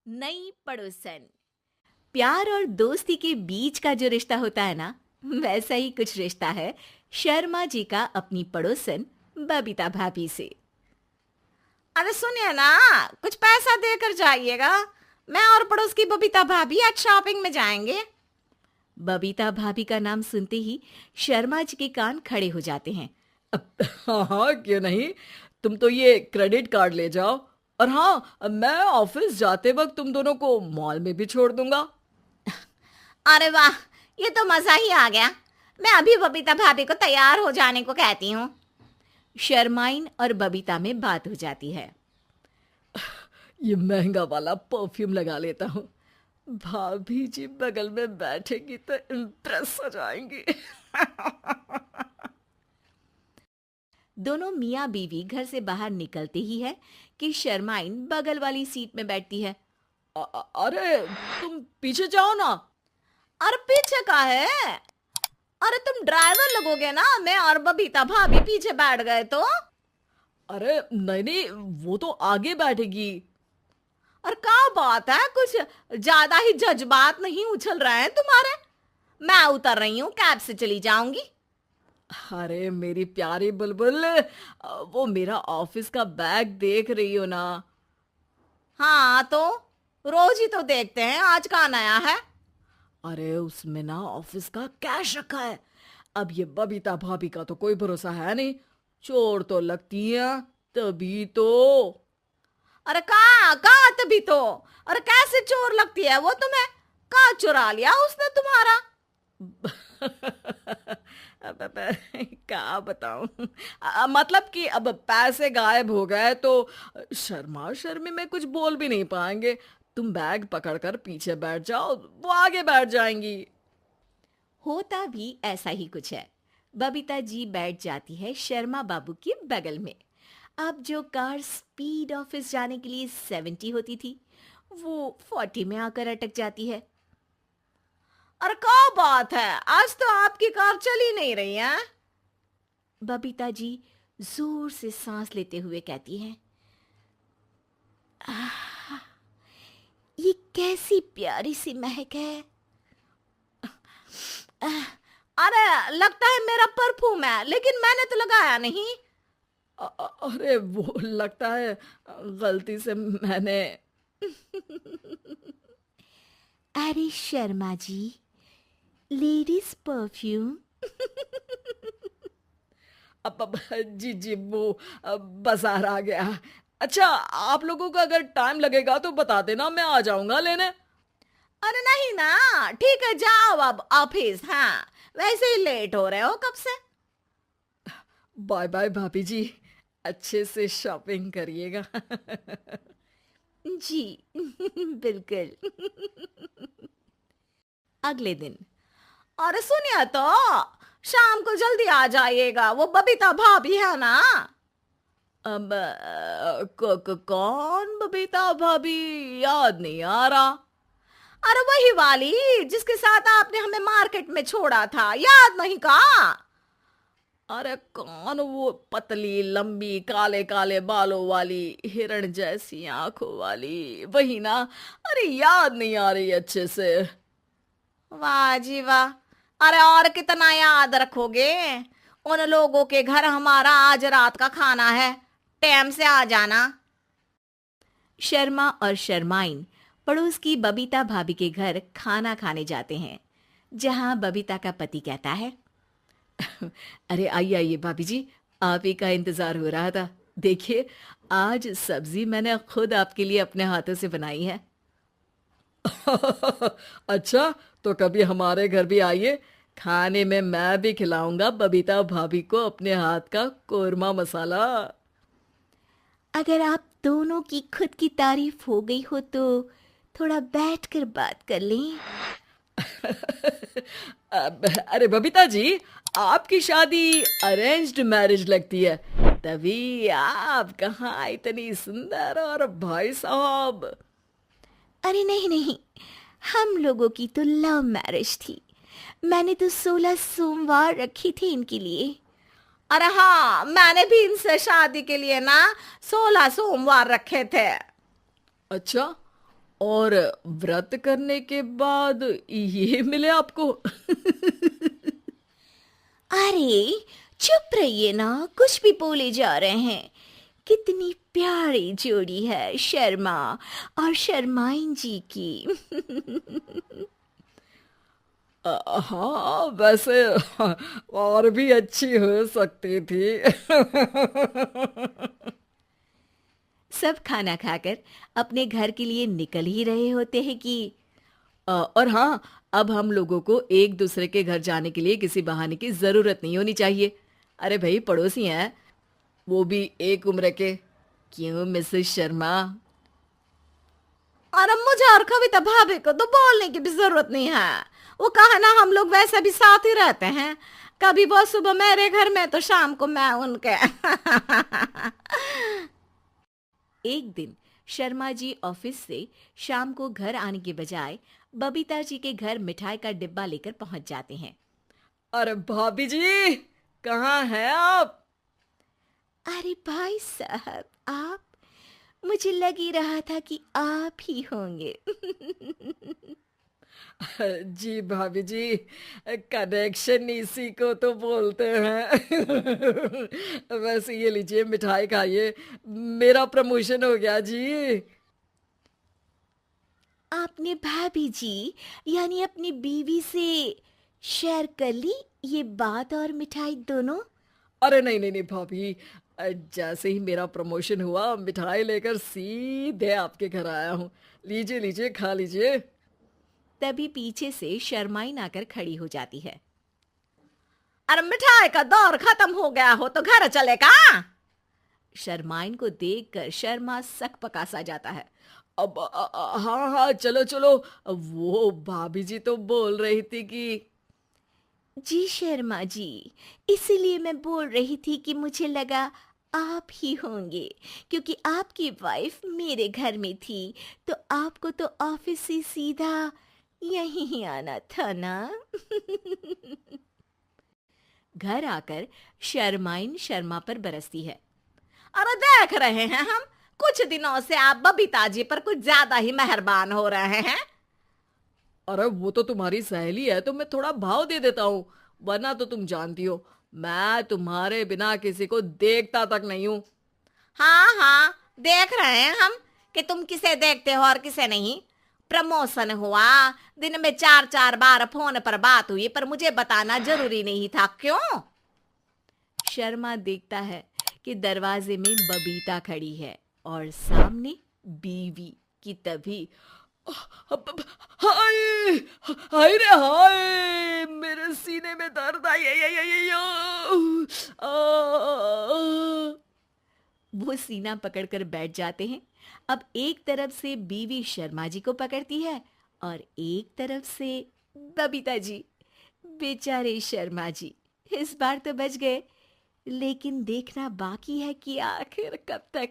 नई पड़ोसन। प्यार और दोस्ती के बीच का जो रिश्ता होता है ना, वैसा ही कुछ रिश्ता है शर्मा जी का अपनी पड़ोसन बबीता भाभी से। अरे सुनिए ना, कुछ पैसा देकर जाइएगा। मैं और पड़ोस की बबीता भाभी आज शॉपिंग में जाएंगे। बबीता भाभी का नाम सुनते ही शर्मा जी के कान खड़े हो जाते हैं। हाँ हाँ, क्यों नहीं। तुम तो ये क्रेडिट कार्ड ले जाओ। और हाँ, मैं ऑफिस जाते वक्त तुम दोनों को मॉल में भी छोड़ दूंगा। अरे वाह, ये तो मजा ही आ गया। मैं अभी बबीता भाभी को तैयार हो जाने को कहती हूँ। शर्माइन और बबीता में बात हो जाती है। ये महंगा वाला परफ्यूम लगा लेता हूँ। भाभी जी बगल में बैठेगी तो इम्प्रेस हो जाएंगी। दोनों मियाँ बीवी घर से बाहर निकलते ही है कि शर्माइन बगल वाली सीट में बैठती है। अरे तुम पीछे जाओ ना। अरे पीछे का है? अरे तुम ड्राइवर लगोगे ना, मैं और बबीता भाभी पीछे बैठ गए तो। अरे नहीं नहीं, वो तो आगे बैठेगी। और क्या बात है, कुछ ज्यादा ही जज्बात नहीं उछल रहे हैं तुम्हारे? मैं उतर रही हूँ, कैब से चली जाऊंगी। अरे मेरी प्यारी बुलबुल, वो मेरा ऑफिस का बैग देख रही हो ना। हाँ तो रोज ही तो देखते हैं, आज का नया है? अरे उसमें ना ऑफिस का कैश रखा है। अब ये बबीता भाभी का तो कोई भरोसा है नहीं। चोर तो लगती है तभी तो। अरे कहाँ कहाँ तभी तो। अरे कैसे चोर लगती है वो तुम्हें? कहाँ चुरा लिया उसने तुम्हारा? अब क्या बताऊं। मतलब कि अब पैसे गायब हो गए तो शर्मा शर्मी में कुछ बोल भी नहीं पाएंगे। तुम बैग पकड़कर पीछे बैठ जाओ, वो आगे बैठ जाएंगी। होता भी ऐसा ही कुछ है। बबीता जी बैठ जाती है शर्मा बाबू के बगल में। अब जो कार स्पीड ऑफिस जाने के लिए 70 होती थी, वो 40 में आकर अटक जाती है। अरे क्या बात है, आज तो आपकी कार चली नहीं रही है। बबीता जी जोर से सांस लेते हुए कहती हैं, "आह, ये कैसी प्यारी सी महक है। अरे लगता है मेरा परफ्यूम है, लेकिन मैंने तो लगाया नहीं। अरे वो लगता है गलती से मैंने। अरे शर्मा जी, लेडीज परफ्यूम। अब जी जी, वो बाजार आ गया। अच्छा, आप लोगों को अगर टाइम लगेगा तो बता देना, मैं आ जाऊंगा लेने। अरे नहीं ना, ठीक है जाओ अब ऑफिस। हाँ, वैसे ही लेट हो रहे हो कब से। बाय बाय भाभी जी, अच्छे से शॉपिंग करिएगा। जी बिल्कुल। अगले दिन। अरे सुनिए तो, शाम को जल्दी आ जाइएगा, वो बबीता भाभी है ना। अब कौन बबीता भाभी? याद नहीं आ रहा। अरे वही वाली जिसके साथ आपने हमें मार्केट में छोड़ा था, याद नहीं का? अरे कौन वो पतली लंबी काले काले बालों वाली हिरण जैसी आंखों वाली, वही ना। अरे याद नहीं आ रही अच्छे से। वाह जी वाह। अरे और कितना याद रखोगे? उन लोगों के घर हमारा आज रात का खाना है, टाइम से आ जाना। शर्मा और शर्माइन पड़ोस की बबीता भाभी के घर खाना खाने जाते हैं, जहां बबीता का पति कहता है, अरे आइए आइए भाभी जी, आप ही का इंतजार हो रहा था। देखिए, आज सब्जी मैंने खुद आपके लिए अपने हाथों से बनाई है। अच्छा, तो कभी हमारे घर भी आइए। खाने में मैं भी खिलाऊंगा बबीता भाभी को अपने हाथ का कोरमा मसाला। अगर आप दोनों की खुद की तारीफ हो गई हो तो थोड़ा बैठकर बात कर लें। अरे बबीता जी, आपकी शादी अरेंज्ड मैरिज लगती है, तभी आप कहाँ इतनी सुंदर। और भाई साहब? अरे नहीं नहीं, हम लोगों की तो लव मैरिज थी। मैंने तो 16 सोमवार रखी थी इनके लिए। अरे हाँ, मैंने भी इनसे शादी के लिए ना 16 सोमवार रखे थे। अच्छा, और व्रत करने के बाद ये मिले आपको? अरे चुप रहिए ना, कुछ भी बोले जा रहे हैं। कितनी प्यारी जोड़ी है शर्मा और शर्माइन जी की। हाँ, वैसे और भी अच्छी हो सकती थी। सब खाना खाकर अपने घर के लिए निकल ही रहे होते हैं कि और हाँ, अब हम लोगों को एक दूसरे के घर जाने के लिए किसी बहाने की जरूरत नहीं होनी चाहिए। अरे भाई, पड़ोसी हैं, वो भी एक उम्र के। क्यों मिसेस शर्मा? और अब मुझे और कविता भाभी को तो बोलने की भी जरूरत नहीं है। वो कहा ना, हम लोग वैसे भी साथ ही रहते हैं। कभी वो सुबह मेरे घर में तो शाम को मैं उनके। एक दिन शर्मा जी ऑफिस से शाम को घर आने के बजाय बबीता जी के घर मिठाई का डिब्बा लेकर पहुंच जाते हैं। अरे भाभी जी, कहाँ हैं आप? अरे भाई साहब, आप? मुझे लग ही रहा था कि आप ही होंगे। जी भाभी जी, कनेक्शन इसी को तो बोलते हैं। वैसे ये लीजिए, मिठाई खाइए, मेरा प्रमोशन हो गया जी। आपने भाभी जी यानी अपनी बीवी से शेयर कर ली ये बात और मिठाई दोनों? अरे नहीं नहीं नहीं भाभी, जैसे ही मेरा प्रमोशन हुआ, मिठाई लेकर सीधे आपके घर आया हूँ। लीजिए लीजिए, खा लीजिए। तभी पीछे से शर्माइन आकर खड़ी हो जाती है। अरे मिठाई का दौर खत्म हो गया हो तो घर चले का? शर्माइन को देखकर शर्मा सकपका सा जाता है। अब हाँ हाँ, चलो चलो। वो भाभी जी तो बोल रही थी कि जी शर्मा जी, इसीलिए मैं बोल रही थी कि मुझे लगा आप ही होंगे, क्योंकि आपकी वाइफ मेरे घर में थी तो आपको तो ऑफिस से सीधा यहीं ही आना था ना। घर आकर शर्माइन शर्मा पर बरसती है। अरे देख रहे हैं हम, कुछ दिनों से आप बबीता जी पर कुछ ज्यादा ही मेहरबान हो रहे हैं। अरे वो तो तुम्हारी सहेली है तो मैं थोड़ा भाव दे देता हूँ, वरना तो तुम जानती हो मैं तुम्हारे बिना किसी को देखता तक नहीं हूँ। हाँ हाँ, देख रहे हैं हम कि तुम किसे देखते हो और किसे नहीं। प्रमोशन हुआ, दिन में 4-4 बार फोन पर बात हुई, पर मुझे बताना जरूरी नहीं था, क्यों? शर्मा देखता है कि दरवाजे में बबीता खड़ी है और सामने बीवी की। तभी हाय हाय रे हाय, मेरे सीने में दर्द आई वो सीना पकड़कर बैठ जाते हैं। अब एक तरफ से बीवी शर्मा जी को पकड़ती है और एक तरफ से बबीता जी। बेचारे शर्मा जी इस बार तो बच गए, लेकिन देखना बाकी है कि आखिर कब तक।